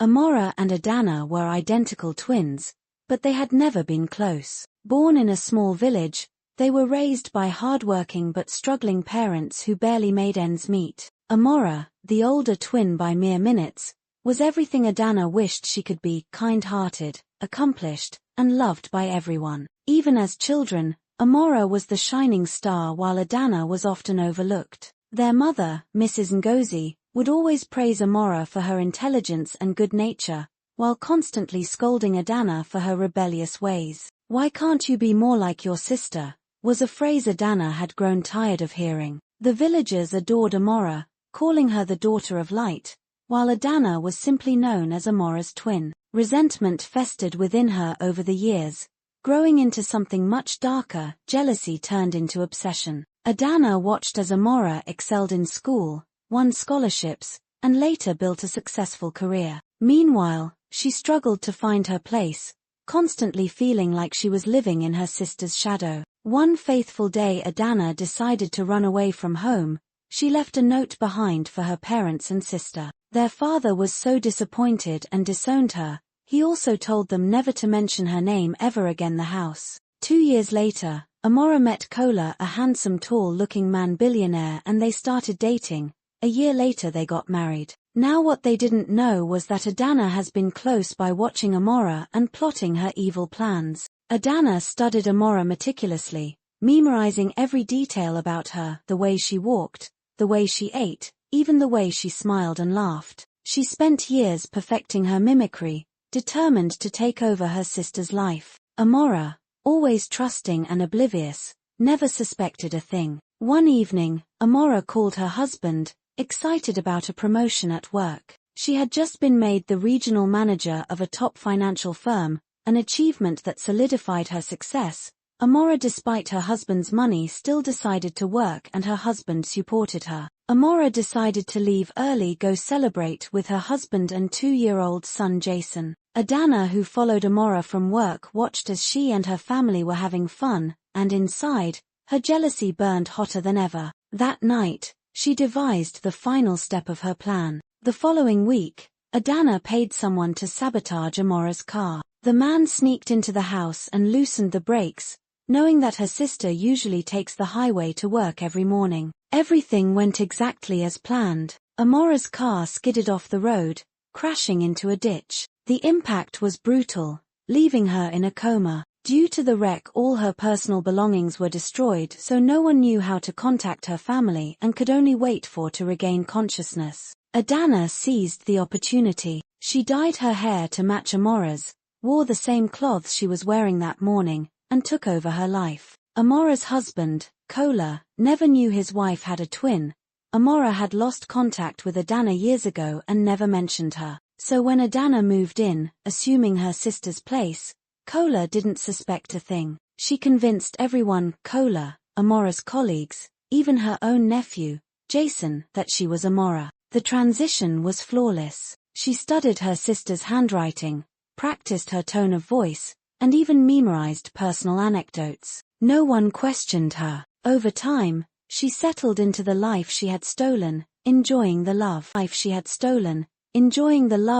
Amara and Adanna were identical twins, but they had never been close. Born in a small village, they were raised by hardworking but struggling parents who barely made ends meet. Amara, the older twin by mere minutes, was everything Adanna wished she could be: kind-hearted, accomplished, and loved by everyone. Even as children, Amara was the shining star while Adanna was often overlooked. Their mother, Mrs. Ngozi, would always praise Amara for her intelligence and good nature, while constantly scolding Adanna for her rebellious ways. "Why can't you be more like your sister?" was a phrase Adanna had grown tired of hearing. The villagers adored Amara, calling her the daughter of light, while Adanna was simply known as Amara's twin. Resentment festered within her over the years, growing into something much darker. Jealousy turned into obsession. Adanna watched as Amara excelled in school, won scholarships, and later built a successful career. Meanwhile, she struggled to find her place, constantly feeling like she was living in her sister's shadow. One faithful day Adanna decided to run away from home. She left a note behind for her parents and sister. Their father was so disappointed and disowned her. He also told them never to mention her name ever again in the house. 2 years later, Amara met Kola, a handsome tall-looking man billionaire, and they started dating. A year later they got married. Now what they didn't know was that Adanna has been close by watching Amara and plotting her evil plans. Adanna studied Amara meticulously, memorizing every detail about her: the way she walked, the way she ate, even the way she smiled and laughed. She spent years perfecting her mimicry, determined to take over her sister's life. Amara, always trusting and oblivious, never suspected a thing. One evening, Amara called her husband, excited about a promotion at work. She had just been made the regional manager of a top financial firm, an achievement that solidified her success. Amara, despite her husband's money, still decided to work, and her husband supported her. Amara decided to leave early, go celebrate with her husband and 2-year-old son Jason. Adanna, who followed Amara from work, watched as she and her family were having fun, and inside, her jealousy burned hotter than ever. That night, she devised the final step of her plan. The following week, Adanna paid someone to sabotage Amara's car. The man sneaked into the house and loosened the brakes, knowing that her sister usually takes the highway to work every morning. Everything went exactly as planned. Amara's car skidded off the road, crashing into a ditch. The impact was brutal, leaving her in a coma. Due to the wreck, all her personal belongings were destroyed, so no one knew how to contact her family and could only wait for to regain consciousness. Adanna seized the opportunity. She dyed her hair to match Amara's, wore the same clothes she was wearing that morning, and took over her life. Amara's husband, Kola, never knew his wife had a twin. Amara had lost contact with Adanna years ago and never mentioned her. So when Adanna moved in, assuming her sister's place, Kola didn't suspect a thing. She convinced everyone, Kola, Amara's colleagues, even her own nephew, Jason, that she was Amara. The transition was flawless. She studied her sister's handwriting, practiced her tone of voice, and even memorized personal anecdotes. No one questioned her. Over time, she settled into the life she had stolen, enjoying the love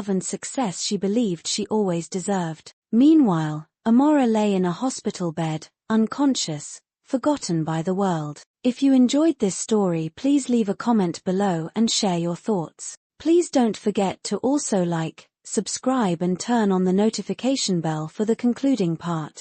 and success she believed she always deserved. Meanwhile, Amara lay in a hospital bed, unconscious, forgotten by the world. If you enjoyed this story, please leave a comment below and share your thoughts. Please don't forget to also like, subscribe and turn on the notification bell for the concluding part.